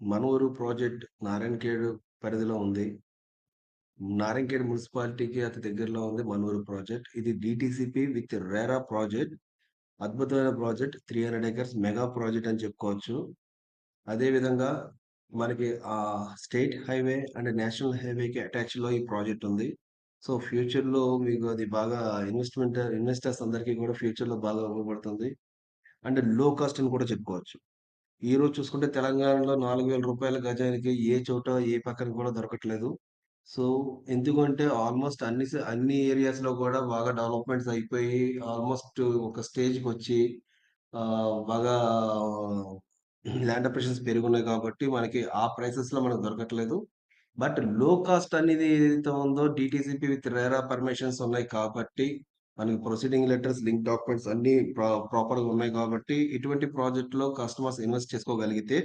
మనూరు project Narayankhed పరిధిలో ఉంది. నారాయణఖేడ్ మున్సిపాలిటీకి అతి దగ్గరలో ఉంది మనూరు ప్రాజెక్ట్. ఇది డీటీసీపీ విత్ రెరా ప్రాజెక్ట్. అద్భుతమైన ప్రాజెక్ట్. 300 ఎకర్స్ మెగా ప్రాజెక్ట్ అని చెప్పుకోవచ్చు. అదే విధంగా మనకి స్టేట్ హైవే అండ్ నేషనల్ హైవేకి అటాచ్‌లో ఈ ప్రాజెక్ట్ ఉంది. సో, ఫ్యూచర్‌లో మీకు అది బాగా ఇన్వెస్టర్స్ అందరికీ కూడా ఫ్యూచర్‌లో బాగా ఉపయోగపడుతుంది. అండ్ లో కాస్ట్ అని కూడా చెప్పుకోవచ్చు. ఈరోజు చూసుకుంటే తెలంగాణలో రూ. 4,000 గజానికి ఏ చోట, ఏ పక్కన కూడా దొరకట్లేదు. సో, ఎందుకంటే ఆల్‌మోస్ట్ అన్ని ఏరియాస్‌లో కూడా బాగా డెవలప్‌మెంట్స్ అయిపోయి ఆల్‌మోస్ట్ ఒక స్టేజ్‌కొచ్చి బాగా ల్యాండ్ అప్రిషియేషన్స్ పెరిగున్నాయి కాబట్టి మనకి ఆ ప్రైసెస్‌లో మనకు దొరకట్లేదు. బట్ లో కాస్ట్ అనేది ఏదైతే ఉందో డీటీసీపీ విత్ రెరా పర్మిషన్స్ ఉన్నాయి కాబట్టి మనకి ప్రొసీడింగ్ లెటర్స్, లింక్ డాక్యుమెంట్స్ అన్నీ ప్రాపర్‌గా ఉన్నాయి కాబట్టి ఇటువంటి ప్రాజెక్ట్‌లో కస్టమర్స్ ఇన్వెస్ట్ చేసుకోగలిగితే